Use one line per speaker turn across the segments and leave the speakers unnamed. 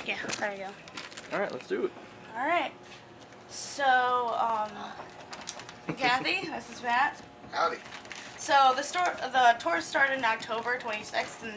Yeah, there you go.
Alright, let's do it.
Alright. So, Kathy, this is Matt.
Howdy.
So the tour started in October 26th in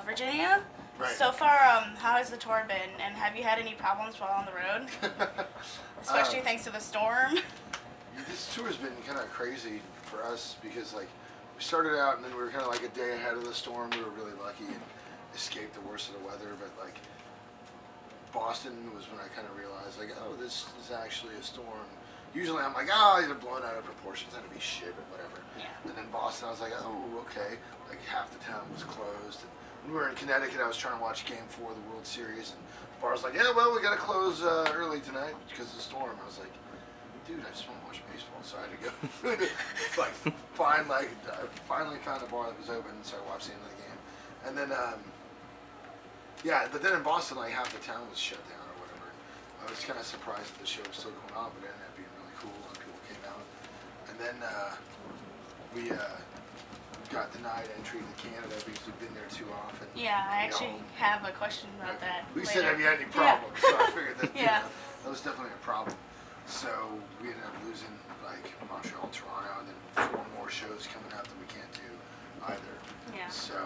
Virginia.
Right.
So far, how has the tour been, and have you had any problems while on the road? Especially thanks to the storm.
This tour's been kind of crazy for us because, like, we started out and then we were kind of like a day ahead of the storm. We were really lucky and escaped the worst of the weather, but like Boston was when I kind of realized, like, oh, this is actually a storm. Usually I'm like, oh, they're blown out of proportion, it's gonna be shit or whatever.
Yeah.
And then Boston, I was like, oh, okay. Like half the town was closed. And when we were in Connecticut, I was trying to watch Game 4 of the World Series, and the bar was like, yeah, well, we gotta close early tonight because of the storm. I was like, dude, I just want to watch baseball, so I had to go. I finally found a bar that was open and started watching the end of the game. And then, yeah, but then in Boston, like half the town was shut down or whatever. I was kind of surprised that the show was still going on, but it ended up being really cool. A lot of people came out. And then we got denied entry to Canada because we've been there too often.
Yeah, I actually have a question about that.
We
later.
said, have you had any problems?
Yeah.
So I figured that,
Yeah.
that was definitely a problem. So we ended up losing like Montreal, Toronto, and then 4 more shows coming out that we can't do either.
Yeah.
So,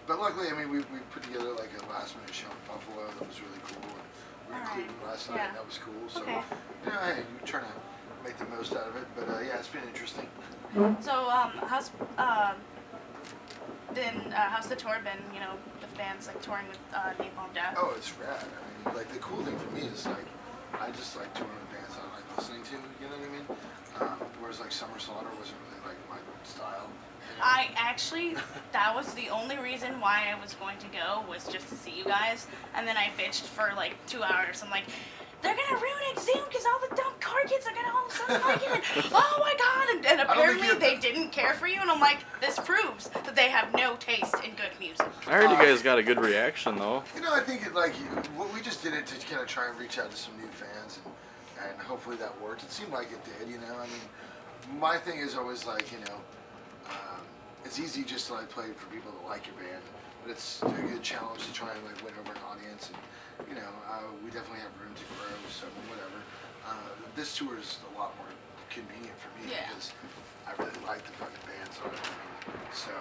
but luckily, I mean, we put together like a last minute show in Buffalo that was really cool, and we were in Cleveland last night, and that was cool. So,
Okay.
you know, hey, you're trying to make the most out of it. But yeah, it's been interesting.
So, how's the tour been? You know, with bands like touring with Napalm Death.
Oh, it's rad. I mean, like the cool thing for me is like I just like touring with bands I like listening to. You know what I mean? Whereas like Summer Slaughter wasn't really like my style. You know?
I actually, that was the only reason why I was going to go, was just to see you guys. And then I bitched for like 2 hours. I'm like, they're gonna ruin Exhumed because all the dumb car kids are gonna all of a sudden like it. And, oh my god! And apparently they didn't care for you. And I'm like, this proves that they have no taste in good music.
I heard you guys got a good reaction though.
You know, I think we just did it to kind of try and reach out to some new fans, and hopefully that worked. It seemed like it did. You know, I mean, my thing is always like, you know, it's easy just to like play for people that like your band, but it's a good challenge to try and like win over an audience. And you know, we definitely have room to grow. So whatever. This tour is a lot more convenient for me because I really like the fucking bands on it. So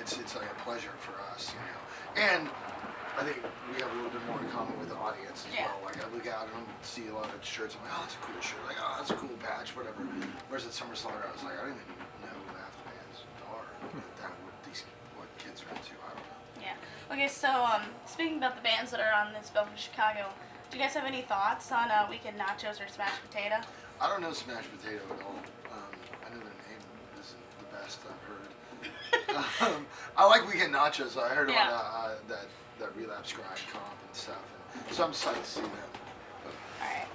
it's like a pleasure for us, you know. And I think we have a little bit more in common with the audience as well. Like I look out and see a lot of shirts, I'm like, oh, that's a cool shirt. Like, oh, that's a cool patch, whatever. Whereas at Summer Slaughter, I was like, I don't even know who half the bands are. What kids are into, I don't know.
Yeah. Okay, so speaking about the bands that are on this bill from Chicago, do you guys have any thoughts on Weekend Nachos or Smash Potato?
I don't know Smash Potato at all. I know their name isn't the best I've heard. I like Weekend Nachos. I heard on that Relapse Grind comp and stuff, and so I'm psyched to see them.
Alright.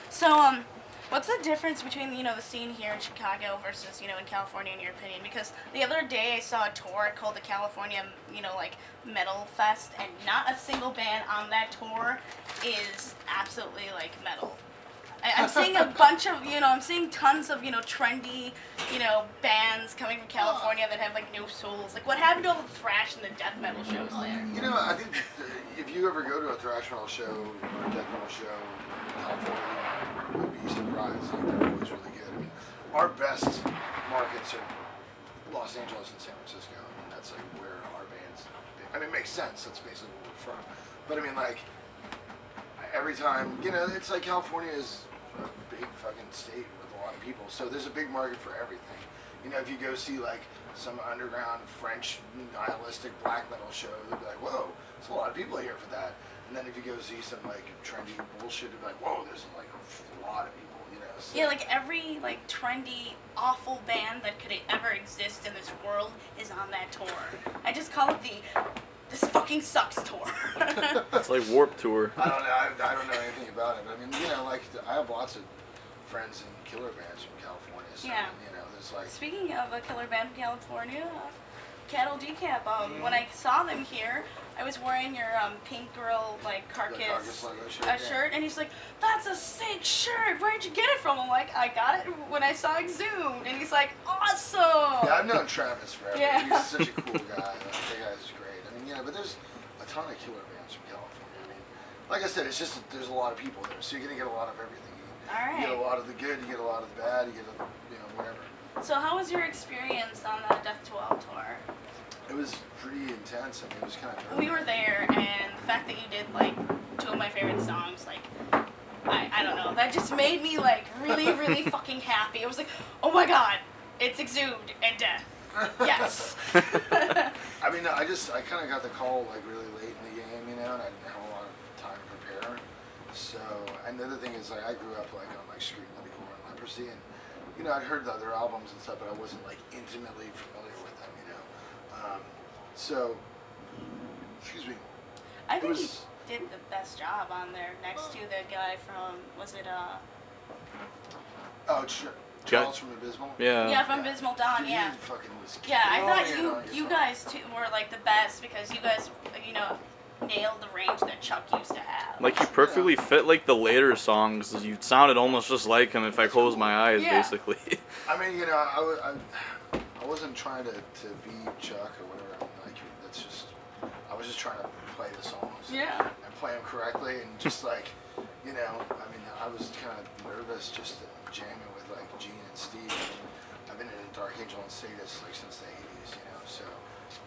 So, what's the difference between, you know, the scene here in Chicago versus, you know, in California, in your opinion? Because the other day I saw a tour called the California, you know, like, Metal Fest, and not a single band on that tour is absolutely, like, metal. I'm seeing a bunch of, you know, I'm seeing tons of, you know, trendy, you know, bands coming from California that have, like, no souls. Like, what happened to all the thrash and the death metal shows there?
You know, I think if you ever go to a thrash metal show or a death metal show in California, you would be surprised. Like, they're always really good. I mean, our best markets are Los Angeles and San Francisco. I mean, that's, like, where our bands, I mean, it makes sense. That's basically where we're from. But, I mean, like, every time, you know, it's like California is a big fucking state with a lot of people, so there's a big market for everything. You know, if you go see like some underground French nihilistic black metal show, they'll be like, whoa, there's a lot of people here for that. And then if you go see some like trendy bullshit, they'll be like, whoa, there's like a lot of people, you know. So.
Yeah, like every like trendy, awful band that could ever exist in this world is on that tour. I just call it This Fucking Sucks tour.
It's like Warped Tour.
I don't know. I don't know anything about it. I mean, you know, like I have lots of friends in killer bands from California. So,
Yeah.
you know, there's like.
Speaking of a killer band from California, Cattle Decap. When I saw them here, I was wearing your Pink Girl like Carcass shirt, and he's like, "That's a sick shirt. Where'd you get it from?" I'm like, "I got it when I saw Exhumed," and he's like, "Awesome."
Yeah, I've known Travis forever.
Yeah.
He's such a cool guy. That guy's great. I mean, yeah, but there's a ton of killer bands from California. I mean, like I said, it's just that there's a lot of people there, so you're gonna get a lot of everything.
All
You get a
right.
lot of the good, you get a lot of the bad, you get whatever.
So how was your experience on the Death 12 tour?
It was pretty intense. I mean, it was kind of.
We were there, and the fact that you did like 2 of my favorite songs, like I don't know, that just made me like really really fucking happy. It was like, oh my god, it's Exhumed and Death. Yes.
I mean, I kind of got the call like really late in the game, and I didn't have a lot of time to prepare. So, and the other thing is, like, I grew up like on like Scream, Bloody Gore, and Leprosy, and I'd heard the other albums and stuff, but I wasn't like intimately familiar with them, So, excuse me.
I think you did the best job on there, next to the guy from, was it
Oh, Charles from Abysmal.
Yeah, from Abysmal Dawn.
Dude,
Yeah.
he fucking was
Yeah, I thought
killing it on
you
guitar.
guys too were like the best because you guys, nailed the range that Chuck used to have.
Like, you perfectly fit, like, the later songs. You sounded almost just like him if I closed my eyes,
Yeah.
basically.
I mean, I wasn't trying to be Chuck or whatever. I mean, like, that's just, I was just trying to play the songs.
Yeah.
And play them correctly, and just like, I mean, I was kind of nervous just jamming with like Gene and Steve. I've been in Dark Angel and Sadist like since the 80s, so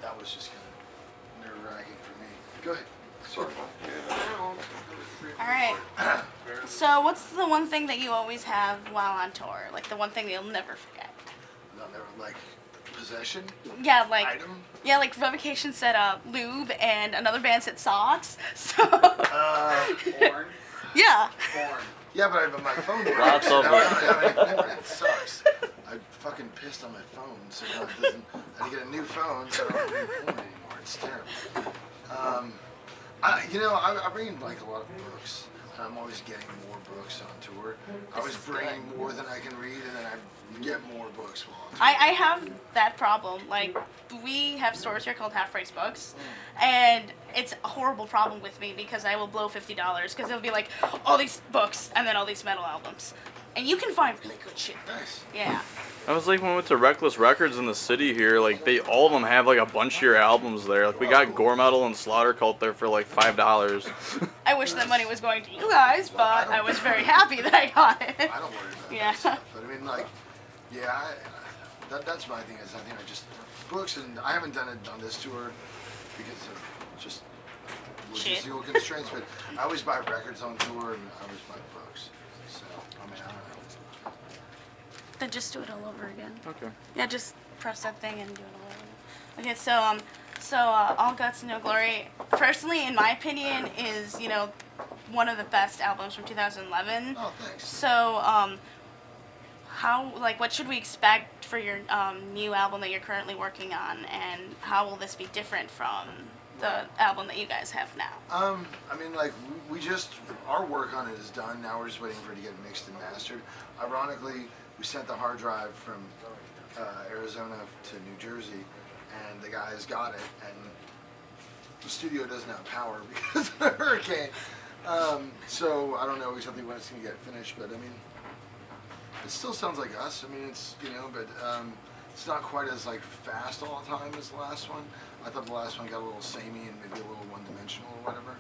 that was just kind of nerve-wracking for me. Go ahead. Sorry.
All right. So what's the one thing that you always have while on tour? Like the one thing that you'll never forget?
No, never like possession.
Yeah, like
Item.
yeah, like Revocation said lube, and another band said socks. So
Porn.
yeah.
Porn. Yeah, but my phone broke.
Lots
so
of
now I
them.
don't have any porn. It sucks. I fucking pissed on my phone, so now it doesn't. I had to get a new phone, so I don't have any porn anymore. It's terrible. I bring like a lot of books. I'm always getting more books on tour. I always bring more than I can read, and then I get more books while on tour.
I have that problem. Like, we have stores here called Half Price Books, and it's a horrible problem with me because I will blow $50 because it'll be like all these books and then all these metal albums, and you can find really good shit there.
Nice.
Yeah.
I was like when we went to Reckless Records in the city here, like all of them have like a bunch of your albums there. Like we got Gore Metal and Slaughter Cult there for like $5.
I wish that money was going to you guys, but I was very happy that I got it.
I don't worry about
Yeah.
that stuff. But I mean, like, yeah, that's my thing is I think I just books, and I haven't done it on this tour because of just
Shit.
logistical constraints. But I always buy records on tour, and I always buy books. So I mean, I don't know.
Then just do it all over again.
Okay.
Yeah, just press that thing and do it all over. Okay, so All Guts, No Glory, personally, in my opinion, is, one of the best albums from 2011.
Oh, thanks.
So, what should we expect for your new album that you're currently working on, and how will this be different from the album that you guys have now?
I mean, like, we just, our work on it is done. Now we're just waiting for it to get mixed and mastered. Ironically, we sent the hard drive from Arizona to New Jersey, and the guys got it, and the studio doesn't have power because of the hurricane. So I don't know exactly when it's going to get finished, but I mean, it still sounds like us. I mean, it's, but it's not quite as like fast all the time as the last one. I thought the last one got a little samey and maybe a little one-dimensional or whatever.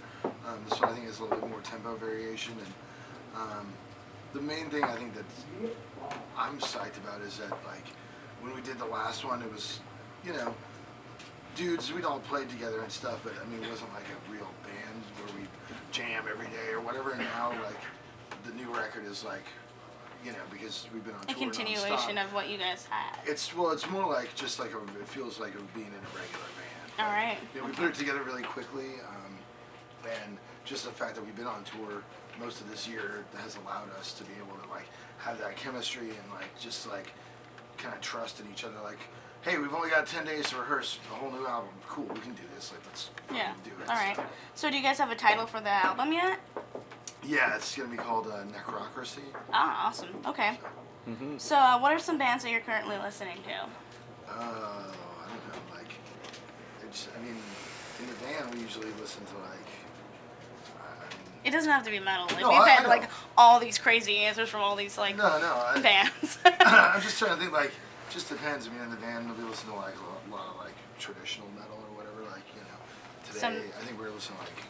This one I think is a little bit more tempo variation, and the main thing I think that I'm psyched about is that, like, when we did the last one, it was, dudes, we'd all played together and stuff, but I mean, it wasn't like a real band where we jam every day or whatever. And now, like, the new record is like, because we've been on
A
tour
continuation
nonstop.
of what you guys had.
It's more like just like it feels like being in a regular band.
All right.
We put it together really quickly, and just the fact that we've been on tour most of this year has allowed us to be able to like have that chemistry and like just like kind of trust in each other. Like, hey, we've only got 10 days to rehearse a whole new album. Cool, we can do this. Like, let's fucking do it.
All right. So do you guys have a title for the album yet?
Yeah, it's gonna be called Necrocracy.
Ah, awesome. Okay.
Mm-hmm.
So what are some bands that you're currently listening to?
I don't know, like, I mean, in the van we usually listen to like,
It doesn't have to be metal. Like,
No,
we've
I
had
know.
like all these crazy answers from all these like
no,
bands.
I'm just trying to think, like, just depends. I mean, in the van we'll be listening to like a lot of like traditional metal or whatever, like, today
Some-
I think we're listening to like